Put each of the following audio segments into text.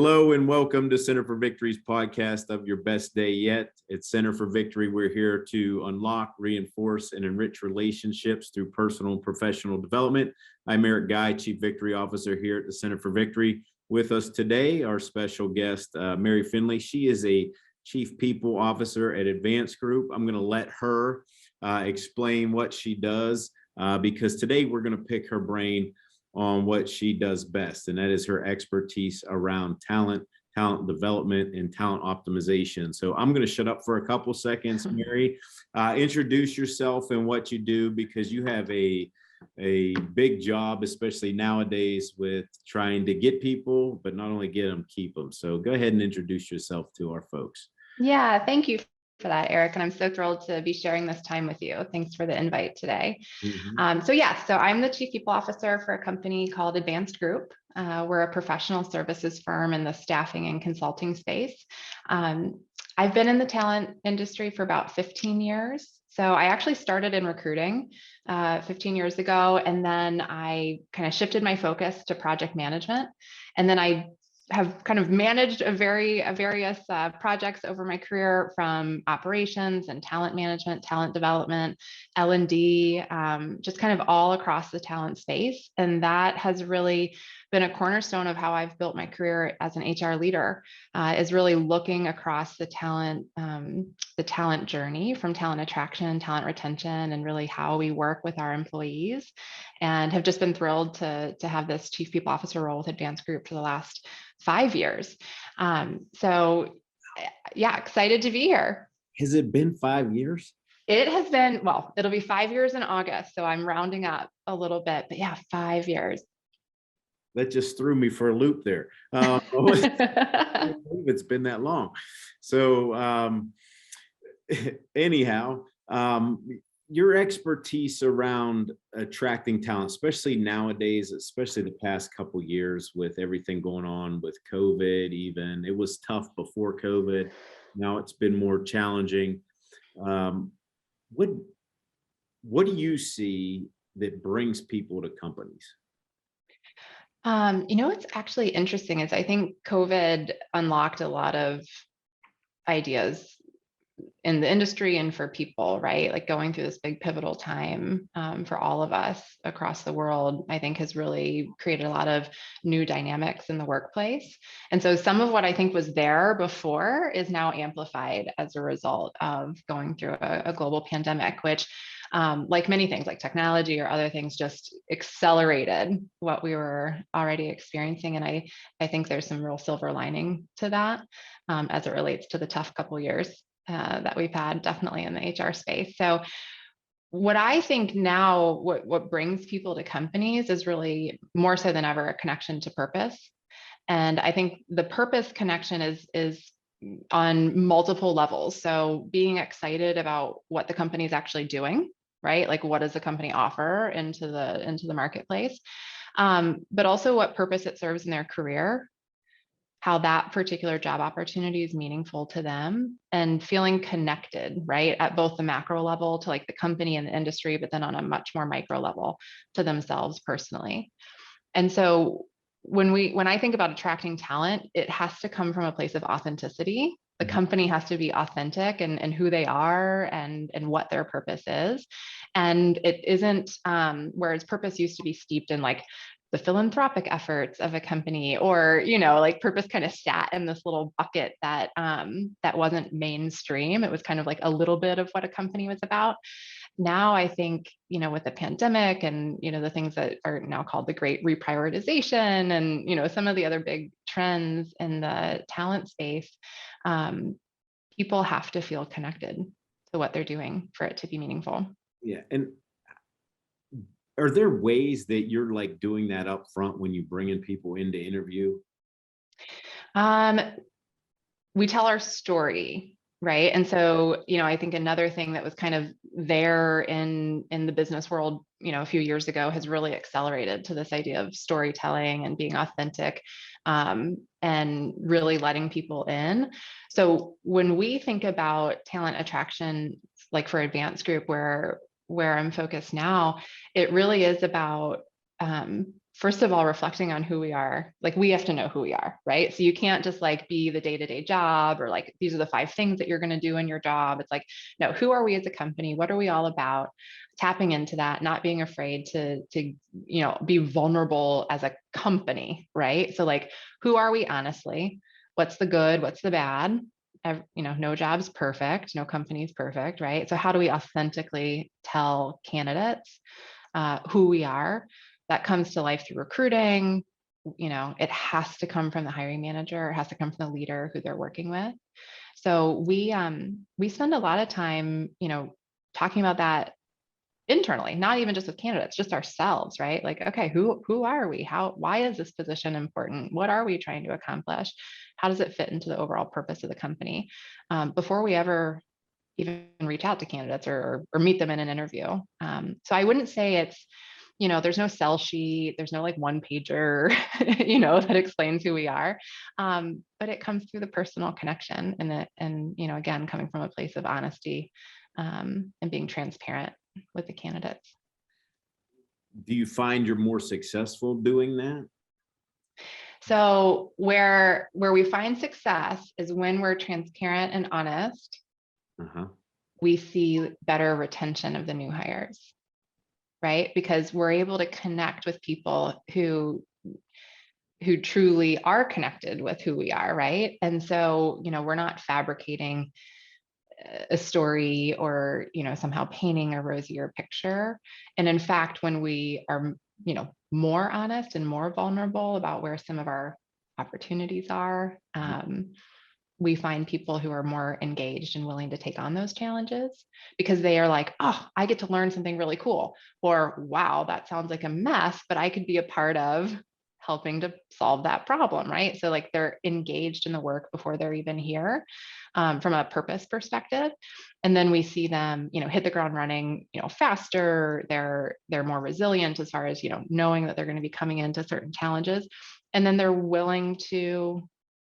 Hello and welcome to Center for Victory's podcast of Your Best Day Yet. At Center for Victory, we're here to unlock, reinforce, and enrich relationships through personal and professional development. I'm Eric Guy, Chief Victory Officer here at the Center for Victory. With us today, our special guest, Mary Finley. She is a Chief People Officer at Advanced Group. I'm going to let her explain what she does because today we're going to pick her brain on what she does best, and that is her expertise around talent development, and talent optimization. So I'm going to shut up for a couple seconds. Mary, introduce yourself and what you do, because you have a big job, especially nowadays, with trying to get people, but not only get them, keep them. So go ahead and introduce yourself to our folks. Yeah, thank you for that, Eric. And I'm so thrilled to be sharing this time with you. Thanks for the invite today. So I'm the Chief People Officer for a company called Advanced Group. We're a professional services firm in the staffing and consulting space. I've been in the talent industry for about 15 years. So I actually started in recruiting 15 years ago, and then I kind of shifted my focus to project management. And then I have kind of managed various projects over my career, from operations and talent management, talent development, L&D, just kind of all across the talent space. And that has really been a cornerstone of how I've built my career as an HR leader, is really looking across the talent journey, from talent attraction, talent retention, and really how we work with our employees. And have just been thrilled to have this Chief People Officer role with Advanced Group for the last 5 years. So yeah, excited to be here. Has it been 5 years? It has been, well, it'll be 5 years in August, so I'm rounding up a little bit, but yeah, 5 years. That just threw me for a loop there. I can't believe it's been that long. So anyhow, your expertise around attracting talent, especially nowadays, especially the past couple of years with everything going on with COVID. Even it was tough before COVID. Now it's been more challenging. What do you see that brings people to companies? What's actually interesting is I think COVID unlocked a lot of ideas in the industry and for people, right? Like going through this big pivotal time for all of us across the world, I think has really created a lot of new dynamics in the workplace. And so some of what I think was there before is now amplified as a result of going through a global pandemic, which like many things like technology or other things, just accelerated what we were already experiencing. And I think there's some real silver lining to that as it relates to the tough couple of years that we've had, definitely in the HR space. So what I think now, what brings people to companies is really more so than ever a connection to purpose. And I think the purpose connection is on multiple levels. So being excited about what the company is actually doing, right? Like, what does the company offer into the marketplace? But also what purpose it serves in their career, how that particular job opportunity is meaningful to them, and feeling connected, right? At both the macro level to like the company and the industry, but then on a much more micro level to themselves personally. And so when I think about attracting talent, it has to come from a place of authenticity. The company has to be authentic and who they are and what their purpose is. And it isn't, whereas purpose used to be steeped in like the philanthropic efforts of a company, or, like purpose kind of sat in this little bucket that wasn't mainstream. It was kind of like a little bit of what a company was about. Now, I think, with the pandemic and, the things that are now called the great reprioritization and, some of the other big trends in the talent space, people have to feel connected to what they're doing for it to be meaningful. Yeah. And are there ways that you're like doing that up front when you bring in people in to interview? We tell our story, right? And so, I think another thing that was kind of there in the business world, a few years ago has really accelerated to this idea of storytelling and being authentic, and really letting people in. So when we think about talent attraction, like for Advanced Group, where I'm focused now, it really is about first of all, reflecting on who we are. Like, we have to know who we are, right? So you can't just like be the day-to-day job, or like, these are the 5 things that you're going to do in your job. It's like, no, who are we as a company? What are we all about? Tapping into that, not being afraid to be vulnerable as a company, right? So like, who are we honestly? What's the good? What's the bad? No job's perfect, no company's perfect, right? So how do we authentically tell candidates who we are? That comes to life through recruiting. It has to come from the hiring manager. It has to come from the leader who they're working with. So we spend a lot of time, talking about that internally, not even just with candidates, just ourselves, right? Like, okay, who are we? Why is this position important? What are we trying to accomplish? How does it fit into the overall purpose of the company? Before we ever even reach out to candidates or meet them in an interview. So I wouldn't say it's, there's no sell sheet, there's no like one pager, that explains who we are. But it comes through the personal connection and again, coming from a place of honesty and being transparent with the candidates. Do you find you're more successful doing that? So where we find success is when we're transparent and honest. We see better retention of the new hires, right? Because we're able to connect with people who truly are connected with who we are, right? And so, we're not fabricating a story or, somehow painting a rosier picture. And in fact, when we are, more honest and more vulnerable about where some of our opportunities are, we find people who are more engaged and willing to take on those challenges because they are like, oh, I get to learn something really cool. Or, wow, that sounds like a mess, but I could be a part of helping to solve that problem, right? So like, they're engaged in the work before they're even here, from a purpose perspective. And then we see them, hit the ground running, faster. They're more resilient as far as, knowing that they're going to be coming into certain challenges. And then they're willing to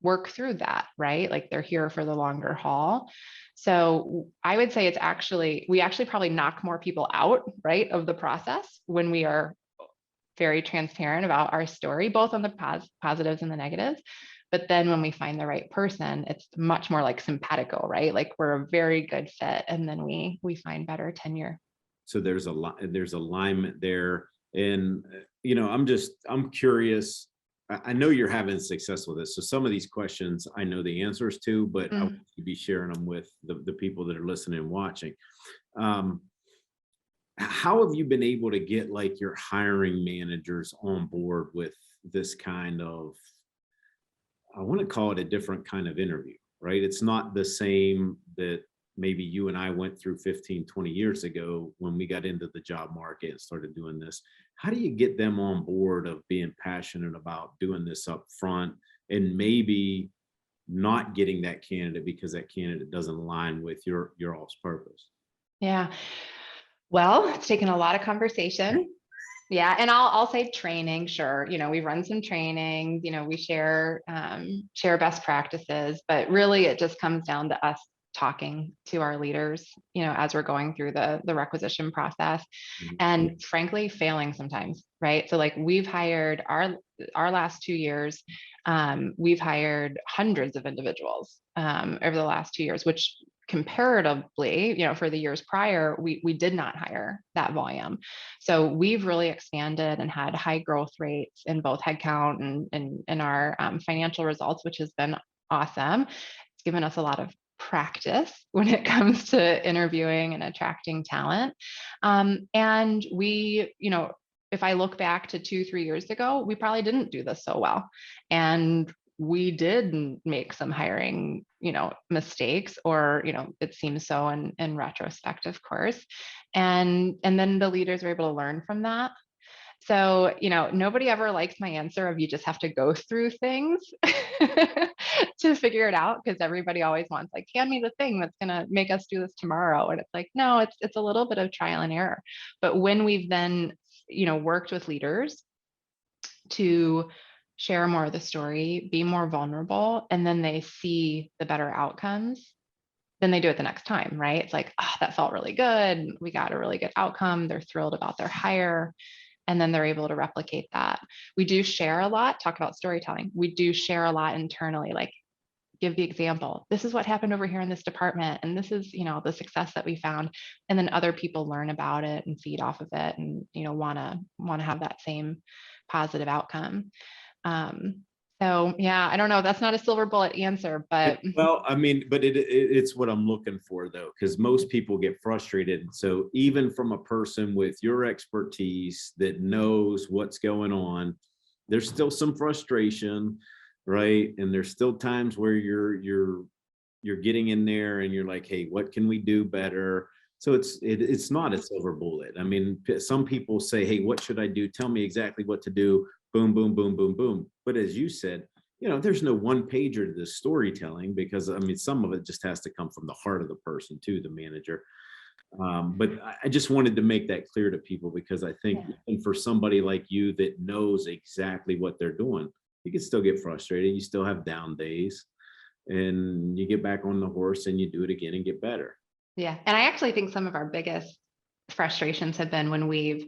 work through that, right? Like, they're here for the longer haul. So I would say we actually probably knock more people out, right, of the process when we are very transparent about our story, both on the positives and the negatives. But then when we find the right person, it's much more like simpatico, right? Like, we're a very good fit, and then we find better tenure. So there's alignment there. And, I'm curious. I know you're having success with this. So some of these questions I know the answers to, but I want you to be sharing them with the people that are listening and watching. How have you been able to get like your hiring managers on board with this kind of, I want to call it a different kind of interview, right? It's not the same that maybe you and I went through 15, 20 years ago when we got into the job market and started doing this. How do you get them on board of being passionate about doing this up front and maybe not getting that candidate because that candidate doesn't align with your all's purpose? Yeah. Well, it's taken a lot of conversation. Yeah. And I'll say training. Sure. We run some training, we share best practices, but really it just comes down to us talking to our leaders, as we're going through the requisition process, and frankly, failing sometimes, right? So like, we've hired our last 2 years, we've hired hundreds of individuals over the last 2 years, which comparatively, for the years prior, we did not hire that volume. So we've really expanded and had high growth rates in both headcount and in our financial results, which has been awesome. It's given us a lot of practice when it comes to interviewing and attracting talent. And we, if I look back to 2-3 years ago, we probably didn't do this so well. And we did make some hiring, mistakes, or, it seems so in retrospect, of course. And then the leaders were able to learn from that. So, nobody ever likes my answer of, you just have to go through things to figure it out, because everybody always wants, like, hand me the thing that's going to make us do this tomorrow. And it's like, no, it's a little bit of trial and error. But when we've then, worked with leaders to share more of the story, be more vulnerable, and then they see the better outcomes, then they do it the next time, right? It's like, oh, that felt really good. We got a really good outcome. They're thrilled about their hire. and then they're able to replicate that. We do share a lot, talk about storytelling. We do share a lot internally, like give the example. This is what happened over here in this department. And this is, the success that we found. And then other people learn about it and feed off of it and, want to have that same positive outcome. So yeah, I don't know. That's not a silver bullet answer, but well, I mean, but it's what I'm looking for though, because most people get frustrated. So even from a person with your expertise that knows what's going on, there's still some frustration, right? And there's still times where you're getting in there and you're like, hey, what can we do better? So it's not a silver bullet. I mean, some people say, hey, what should I do? Tell me exactly what to do. Boom, boom, boom, boom, boom. But as you said, there's no one pager to this storytelling, because I mean, some of it just has to come from the heart of the person too, the manager. But I just wanted to make that clear to people, because I think and for somebody like you that knows exactly what they're doing, you can still get frustrated. You still have down days, and you get back on the horse and you do it again and get better. Yeah. And I actually think some of our biggest frustrations have been when we've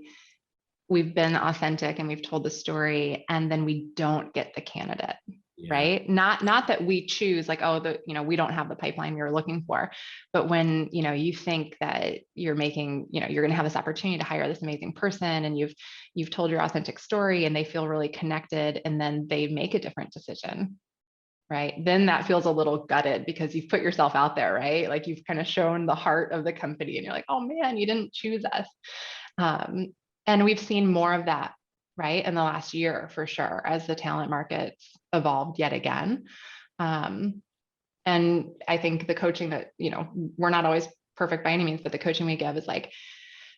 been authentic and we've told the story, and then we don't get the candidate. Yeah. Right. Not that we choose like, oh, we don't have the pipeline we were looking for, but when, you think that you're making, you're going to have this opportunity to hire this amazing person, and you've told your authentic story and they feel really connected, and then they make a different decision. Right. Then that feels a little gutted, because you've put yourself out there, right? Like you've kind of shown the heart of the company, and you're like, oh man, you didn't choose us. And we've seen more of that, right, in the last year for sure, as the talent markets evolved yet again. And I think the coaching that, we're not always perfect by any means, but the coaching we give is like,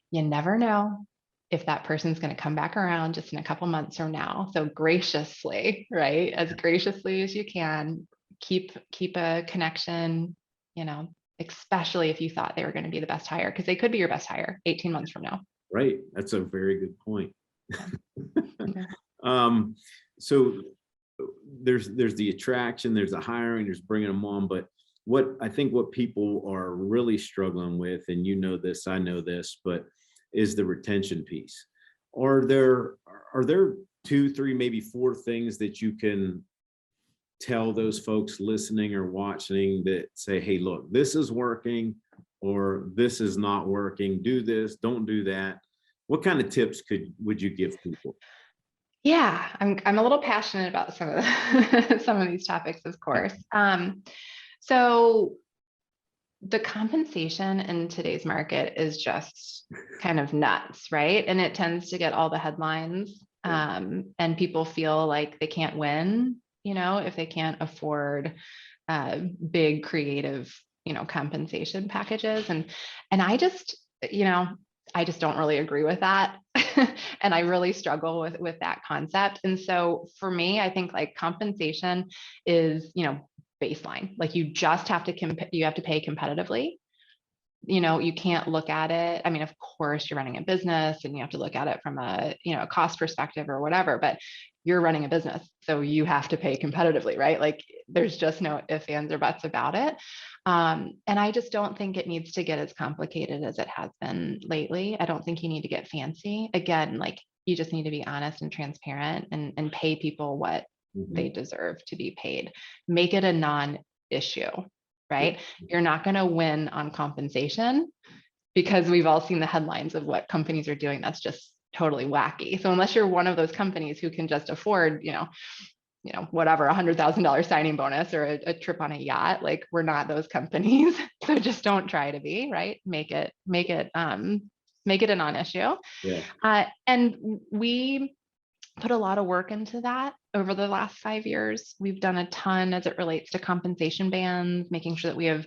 you never know if that person's going to come back around just in a couple months from now. So graciously, right, as graciously as you can, keep a connection, especially if you thought they were going to be the best hire, because they could be your best hire 18 months from now. Right. That's a very good point. Yeah. So there's the attraction, there's the hiring, there's bringing them on. But what people are really struggling with, and this, I know this, but is the retention piece. Are there 2, 3, maybe 4 things that you can tell those folks listening or watching that say, hey, look, this is working, or this is not working, do this, don't do that? What kind of tips would you give people? Yeah, I'm a little passionate about some of some of these topics, of course. So the compensation in today's market is just kind of nuts, right? And it tends to get all the headlines, and people feel like they can't win, if they can't afford big creative, compensation packages. And I just, I just don't really agree with that. And I really struggle with that concept. And so for me, I think like compensation is, baseline. Like you just have to you have to pay competitively. You can't look at it. I mean, of course you're running a business and you have to look at it from a, cost perspective or whatever, but you're running a business, so you have to pay competitively, right? Like there's just no ifs, ands, or buts about it. And I just don't think it needs to get as complicated as it has been lately. I don't think you need to get fancy. Again, like you just need to be honest and transparent and pay people what they deserve to be paid. Make it a non-issue, right? You're not going to win on compensation, because we've all seen the headlines of what companies are doing. That's just totally wacky. So unless you're one of those companies who can just afford, whatever, $100,000 signing bonus or a trip on a yacht, like we're not those companies. So just don't try to be, right? Make it a non-issue. Yeah. And we put a lot of work into that over the last 5 years. We've done a ton as it relates to compensation bands, making sure that we have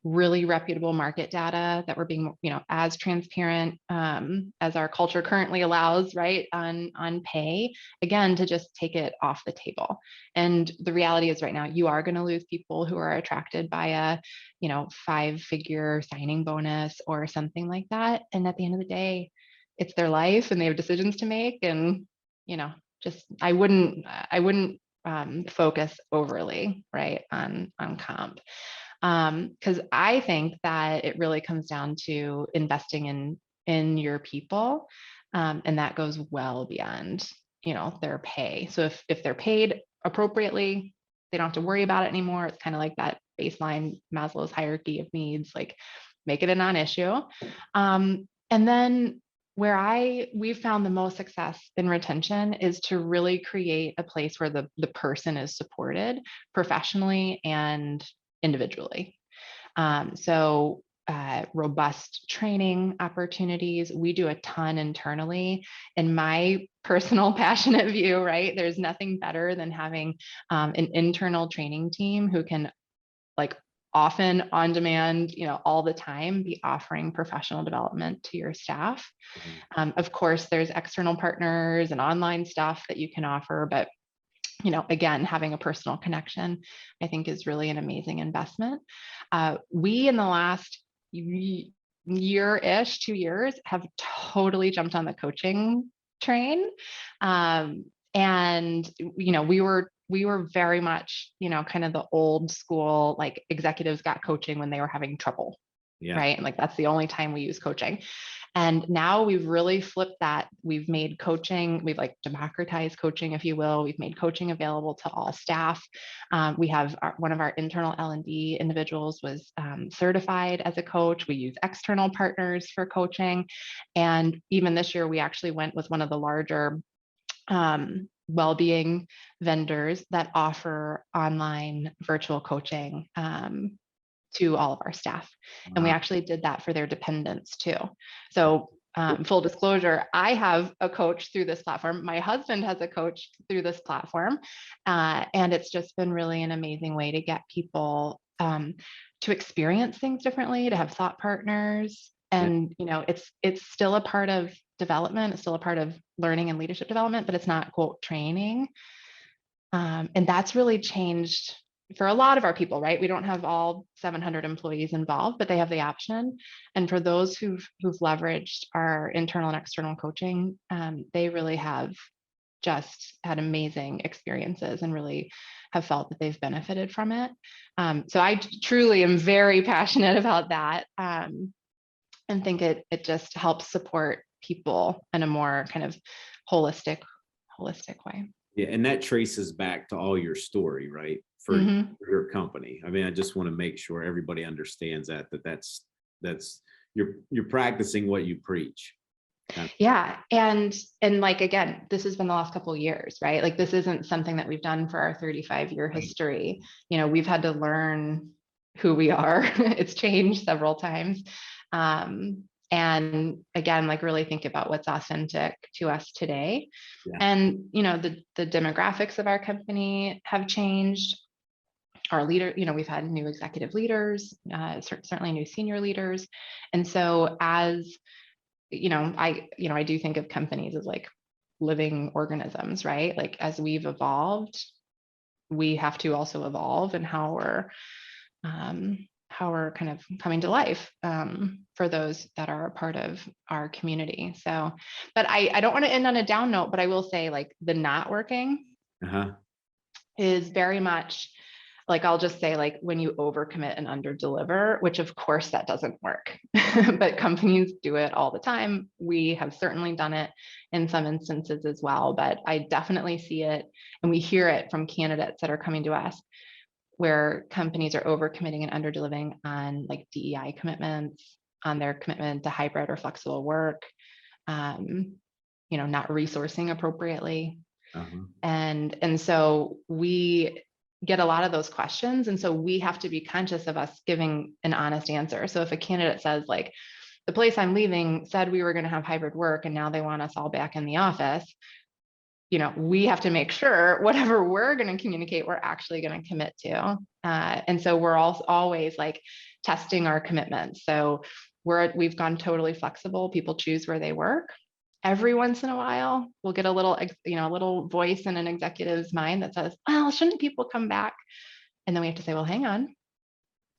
really reputable market data, that we're being, as transparent as our culture currently allows, right, on pay, again, to just take it off the table. And the reality is right now, you are going to lose people who are attracted by a, 5-figure signing bonus or something like that. And at the end of the day, it's their life and they have decisions to make. And, just, I wouldn't focus overly, right, on comp. Because I think that it really comes down to investing in your people, And that goes well beyond, their pay. So if they're paid appropriately, they don't have to worry about it anymore. It's kind of like that baseline Maslow's hierarchy of needs, like make it a non-issue. And then we've found the most success in retention is to really create a place where the person is supported professionally and individually. So robust training opportunities. We do a ton internally. In my personal passionate view, right? There's nothing better than having an internal training team who can, like, often on demand, all the time, be offering professional development to your staff. Of course, there's external partners and online stuff that you can offer, but again, having a personal connection, I think, is really an amazing investment. We, in the last year-ish, 2 years, have totally jumped on the coaching train. And, we were very much, kind of the old school, like, executives got coaching when they were having trouble. Yeah. Right. And, like, that's the only time we use coaching. And now we've really flipped that. We've made coaching, we've, like, democratized coaching, if you will. We've made coaching available to all staff. We have one of our internal L&D individuals was certified as a coach. We use external partners for coaching. And even this year, we actually went with one of the larger well-being vendors that offer online virtual coaching to all of our staff. And we actually did that for their dependents too. So full disclosure, I have a coach through this platform. My husband has a coach through this platform. And it's just been really an amazing way to get people to experience things differently, to have thought partners. And, it's still a part of development. It's still a part of learning and leadership development, but it's not, quote, training. And that's really changed for a lot of our people, right? We don't have all 700 employees involved, but they have the option. And for those who've leveraged our internal and external coaching, they really have just had amazing experiences and really have felt that they've benefited from it. So I truly am very passionate about that, and think it just helps support people in a more kind of holistic way. Yeah, and that traces back to all your story, right? For your company. I mean, I just want to make sure everybody understands that's you're practicing what you preach. Yeah. And like, again, this has been the last couple of years, right? Like, this isn't something that we've done for our 35-year history. We've had to learn who we are. It's changed several times. And again, like, really think about what's authentic to us today. Yeah. And, the demographics of our company have changed. Our leader, we've had new executive leaders, certainly new senior leaders. And so as, I do think of companies as like living organisms, right? Like, as we've evolved, we have to also evolve in how we're kind of coming to life for those that are a part of our community. So, but I don't want to end on a down note, but I will say, like, the not working is very much, like, I'll just say, like, when you overcommit and underdeliver, which of course that doesn't work, but companies do it all the time. We have certainly done it in some instances as well, but I definitely see it, and we hear it from candidates that are coming to us, where companies are overcommitting and underdelivering on, like, DEI commitments, on their commitment to hybrid or flexible work, not resourcing appropriately. And so we get a lot of those questions. And so we have to be conscious of us giving an honest answer. So if a candidate says, like, the place I'm leaving said we were going to have hybrid work and now they want us all back in the office, we have to make sure whatever we're going to communicate, we're actually going to commit to. And so we're also always, like, testing our commitments. So we've gone totally flexible. People choose where they work. Every once in a while, we'll get a little voice in an executive's mind that says, well, shouldn't people come back? And then we have to say, well, hang on,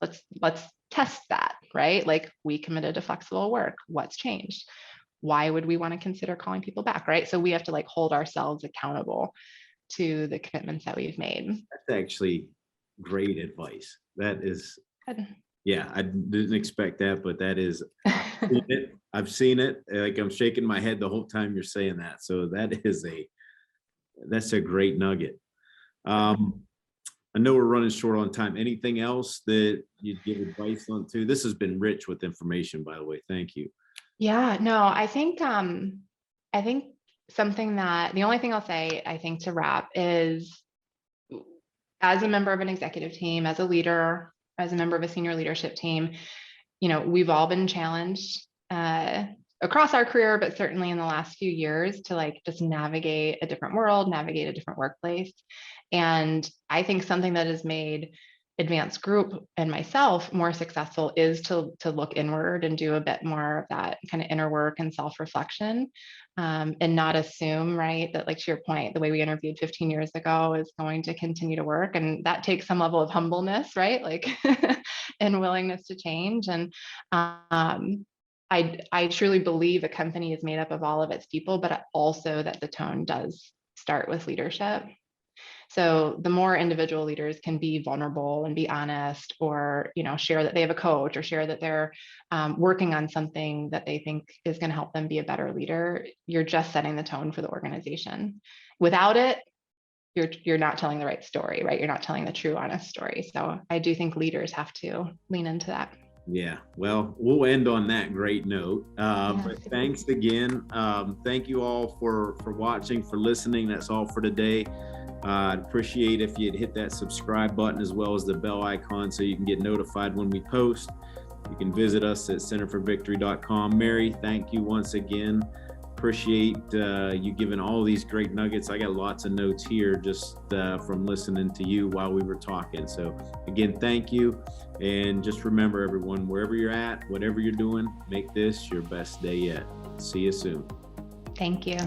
let's test that, right? Like, we committed to flexible work. What's changed? Why would we want to consider calling people back, right? So we have to, like, hold ourselves accountable to the commitments that we've made. That's actually great advice. That is, Good. Yeah, I didn't expect that, but that is, I've seen it. Like I'm shaking my head the whole time you're saying that. So that's a great nugget. I know we're running short on time. Anything else that you'd give advice on to? This has been rich with information, by the way. Thank you. Yeah, no, I think something that the only thing I'll say, I think to wrap is, as a member of an executive team, as a leader, as a member of a senior leadership team, we've all been challenged across our career, but certainly in the last few years to like just navigate a different world, navigate a different workplace. And I think something that has made Advanced Group and myself more successful is to look inward and do a bit more of that kind of inner work and self-reflection, and not assume, right, that, like, to your point, the way we interviewed 15 years ago is going to continue to work. And that takes some level of humbleness, right? Like and willingness to change. And I truly believe a company is made up of all of its people, but also that the tone does start with leadership. So the more individual leaders can be vulnerable and be honest, or share that they have a coach, or share that they're working on something that they think is going to help them be a better leader, you're just setting the tone for the organization. Without it, you're not telling the right story, right? You're not telling the true, honest story. So I do think leaders have to lean into that. Yeah, well, we'll end on that great note. But thanks again. Thank you all for watching, for listening. That's all for today. I'd appreciate if you'd hit that subscribe button as well as the bell icon so you can get notified when we post. You can visit us at centerforvictory.com. Mary, thank you once again. Appreciate you giving all these great nuggets. I got lots of notes here just from listening to you while we were talking. So again, thank you. And just remember, everyone, wherever you're at, whatever you're doing, make this your best day yet. See you soon. Thank you.